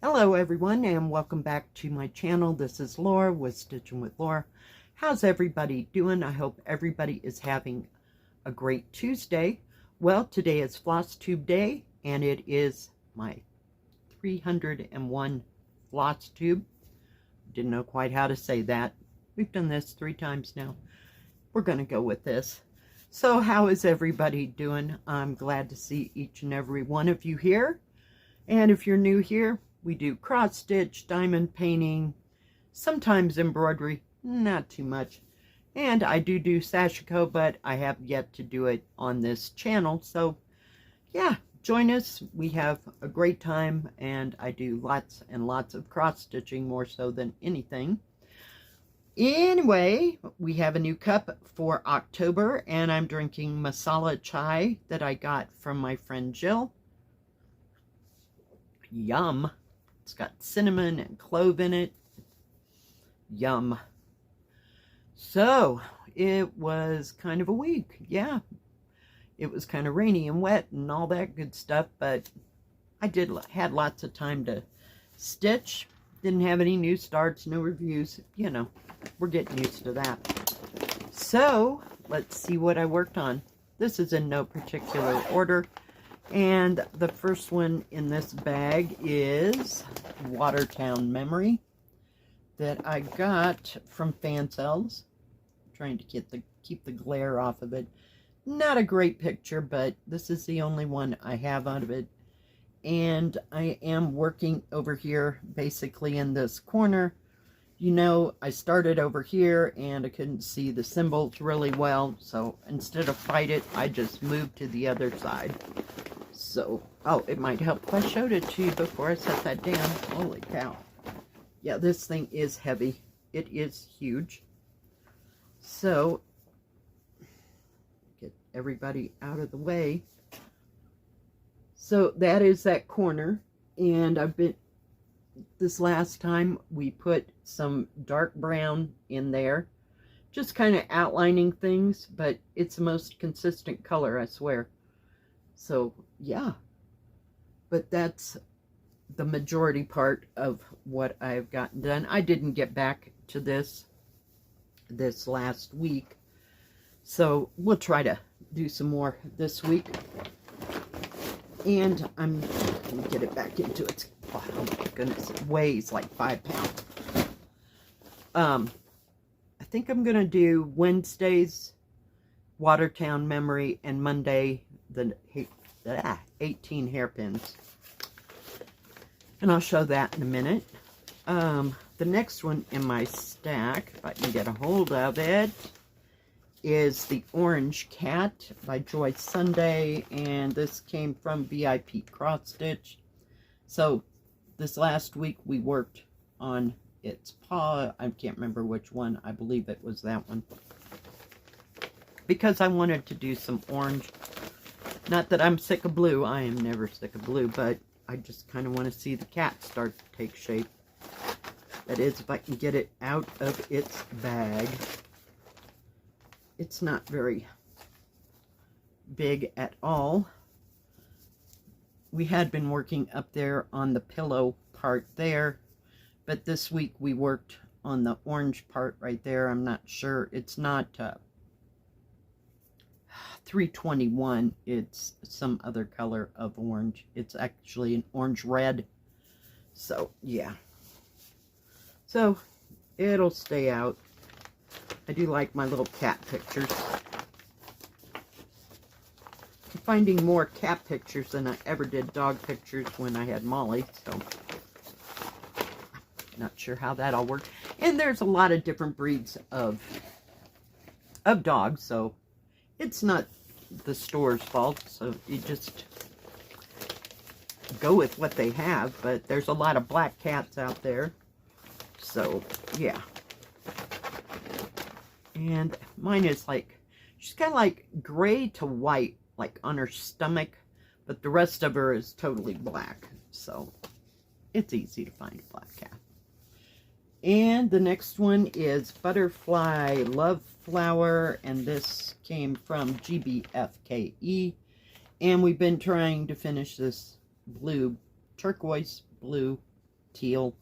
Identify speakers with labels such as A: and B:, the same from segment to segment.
A: Hello everyone and welcome back to my channel. This is Laura with Stitching with Laura. How's everybody doing? I hope everybody is having a great Tuesday. Well, today is Floss Tube Day and it is my 301 Floss Tube. Didn't know quite how to say that. We've done this 3 times now. We're going to go with this. So how is everybody doing? I'm glad to see each and every one of you here. And if you're new here, we do cross stitch, diamond painting, sometimes embroidery, not too much. And I do sashiko, but I have yet to do it on this channel. So yeah, join us. We have a great time and I do lots and lots of cross stitching, more so than anything. Anyway, we have a new cup for October and I'm drinking masala chai that I got from my friend Jill. Yum. It's got cinnamon and clove in it. Yum. So, it was kind of a week. Yeah. It was kind of rainy and wet and all that good stuff, but I had lots of time to stitch. Didn't have any new starts, no reviews. You know, we're getting used to that. So, let's see what I worked on. This is in no particular order. And the first one in this bag is Watertown Memory that I got from Fan Cells. Trying to keep the glare off of it. Not a great picture, but this is the only one I have out of it. And I am working over here, basically in this corner. You know, I started over here and I couldn't see the symbols really well. So instead of fight it, I just moved to the other side. So, oh, it might help if I showed it to you before I set that down. Holy cow. Yeah, this thing is heavy. It is huge. So, get everybody out of the way. So, that is that corner. And this last time, we put some dark brown in there. Just kind of outlining things, but it's the most consistent color, I swear. So, yeah, but that's the majority part of what I've gotten done. I didn't get back to this last week, so we'll try to do some more this week. And I'm going to get it back into its, oh my goodness, it weighs like 5 pounds. I think I'm going to do Wednesday's Watertown Memory and Monday the 18 hairpins, and I'll show that in a minute. The next one in my stack, if I can get a hold of it, is the Orange Cat by Joyce Sunday, and this came from VIP Cross Stitch. So this last week we worked on its paw. I can't remember which one. I believe it was that one, because I wanted to do some orange. Not that I'm sick of blue. I am never sick of blue, but I just kind of want to see the cat start to take shape. That is, if I can get it out of its bag. It's not very big at all. We had been working up there on the pillow part there, but this week we worked on the orange part right there. I'm not sure. It's not 321, it's some other color of orange. It's actually an orange red. So yeah, so it'll stay out. I do like my little cat pictures. I'm finding more cat pictures than I ever did dog pictures when I had Molly, so not sure how that all worked. And there's a lot of different breeds of dogs, so it's not the store's fault, so you just go with what they have. But there's a lot of black cats out there, so yeah. And mine is like, she's kind of like gray to white, like on her stomach, but the rest of her is totally black, so it's easy to find a black cat. And the next one is Butterfly Love Flower, and this came from GBFKE. And we've been trying to finish this blue, turquoise blue teal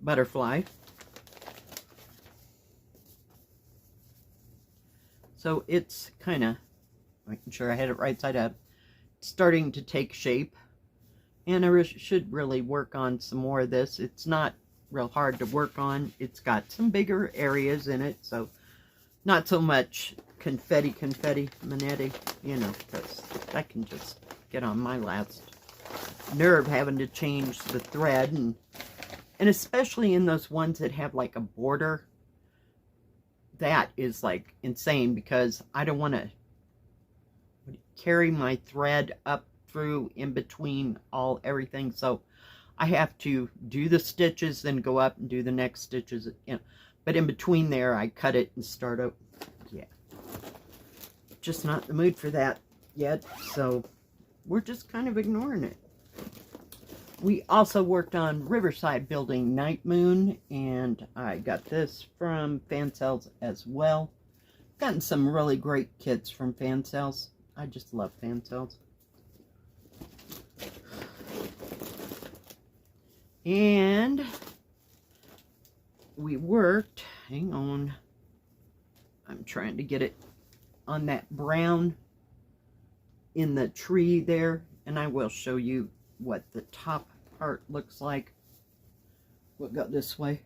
A: butterfly. So it's kind of, making sure I had it right side up, starting to take shape. And I should really work on some more of this. It's not real hard to work on. It's got some bigger areas in it, so not so much confetti, manetti, you know, because that can just get on my last nerve having to change the thread, and especially in those ones that have like a border. That is like insane, because I don't want to carry my thread up through in between everything, so I have to do the stitches, then go up and do the next stitches, you know. But in between there, I cut it and start out. Yeah, just not in the mood for that yet, so we're just kind of ignoring it. We also worked on Riverside building Night Moon, and I got this from Fan Sales as well. Gotten some really great kits from Fan Sales. I just love Fan Sales. And we worked, hang on, I'm trying to get it on that brown in the tree there, and I will show you what the top part looks like. We'll go this way.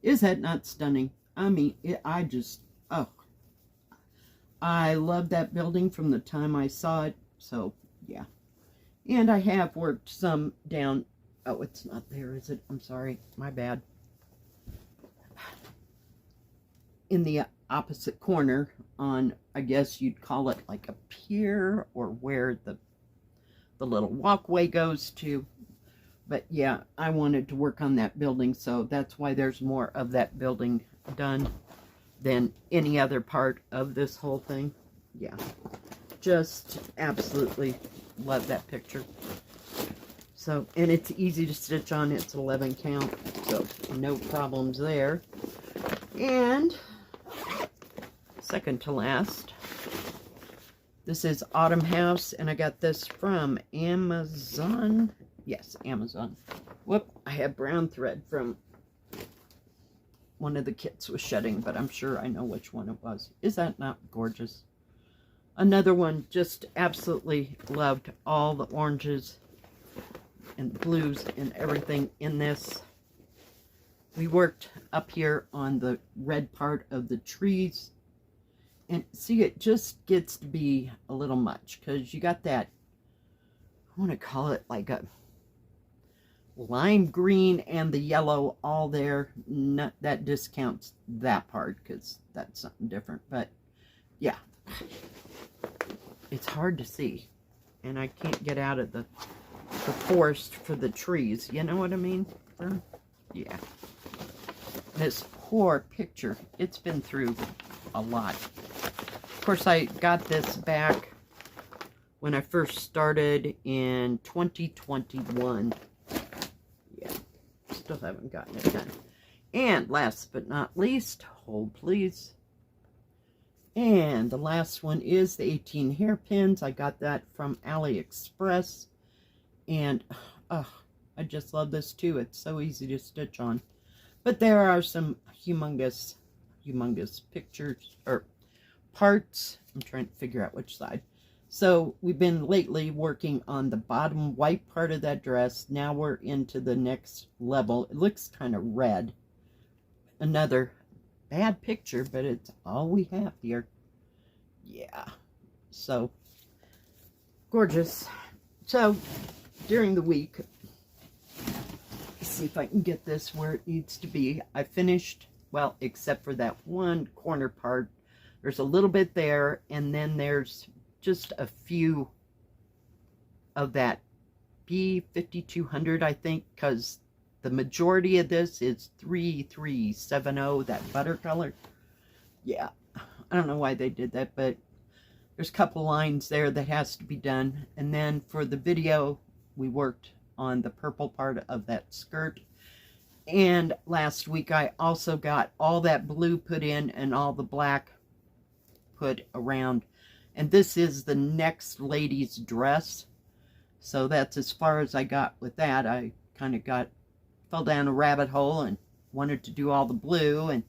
A: Is that not stunning? I mean, I love that building from the time I saw it, so yeah. And I have worked some down. Oh, it's not there, is it? I'm sorry, my bad. In the opposite corner on, I guess you'd call it like a pier, or where the little walkway goes to. But yeah, I wanted to work on that building, so that's why there's more of that building done than any other part of this whole thing. Yeah, just absolutely love that picture. So, and it's easy to stitch on. It's 11 count, so no problems there. And second to last, this is Autumn House, and I got this from Amazon. Yes, Amazon. Whoop, I have brown thread from one of the kits was shedding, but I'm sure I know which one it was. Is that not gorgeous? Another one, just absolutely loved all the oranges and blues and everything in this. We worked up here on the red part of the trees, and see, it just gets to be a little much, because you got that, I want to call it like a lime green and the yellow all there. That discounts that part, because that's something different. But yeah, it's hard to see, and I can't get out of the forest for the trees, you know what I mean? Yeah, this poor picture, it's been through a lot. Of course, I got this back when I first started in 2021. Yeah, still haven't gotten it done. And last but not least, hold please. And the last one is the 18 hairpins. I got that from AliExpress. And I just love this too. It's so easy to stitch on. But there are some humongous pictures or parts. I'm trying to figure out which side. So we've been lately working on the bottom white part of that dress. Now we're into the next level. It looks kind of red. Another bad picture, but it's all we have here. Yeah. So gorgeous. So during the week, let's see if I can get this where it needs to be. I finished, well, except for that one corner part. There's a little bit there, and then there's just a few of that B5200, I think, because the majority of this is 3370, that butter color. Yeah, I don't know why they did that, but there's a couple lines there that has to be done. And then for the video, we worked on the purple part of that skirt. And last week, I also got all that blue put in and all the black put around. And this is the next lady's dress. So that's as far as I got with that. I kind of got fell down a rabbit hole and wanted to do all the blue, and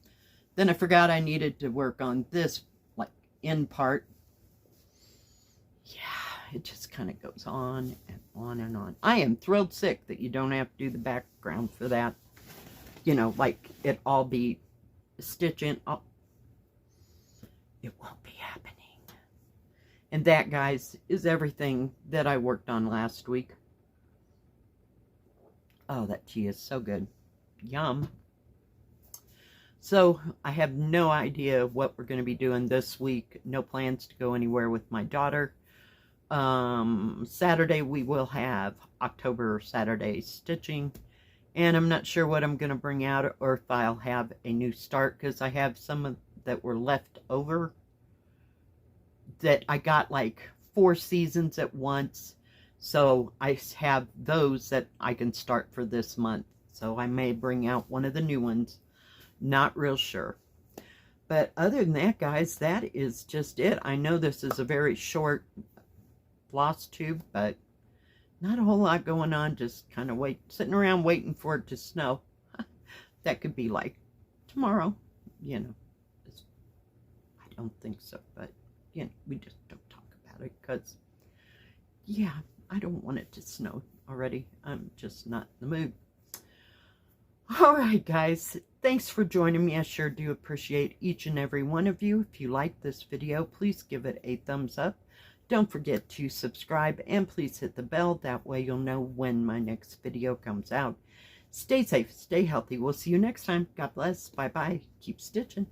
A: then I forgot I needed to work on this like end part. Yeah, it just kind of goes on and on and on. I am thrilled sick that you don't have to do the background for that. You know, like it all be stitching. Oh, it won't be happening. And that, guys, is everything that I worked on last week. Oh, that tea is so good. Yum. So, I have no idea what we're going to be doing this week. No plans to go anywhere with my daughter. Saturday we will have October Saturday stitching. And I'm not sure what I'm going to bring out or if I'll have a new start, because I have some that were left over that I got like 4 seasons at once. So I have those that I can start for this month. So I may bring out one of the new ones. Not real sure. But other than that, guys, that is just it. I know this is a very short floss tube, but not a whole lot going on. Just kind of sitting around waiting for it to snow. That could be like tomorrow, you know. I don't think so, but you know, we just don't talk about it because, yeah, I don't want it to snow already. I'm just not in the mood. All right, guys, thanks for joining me. I sure do appreciate each and every one of you. If you like this video, please give it a thumbs up. Don't forget to subscribe, and please hit the bell. That way you'll know when my next video comes out. Stay safe, stay healthy. We'll see you next time. God bless. Bye-bye. Keep stitching.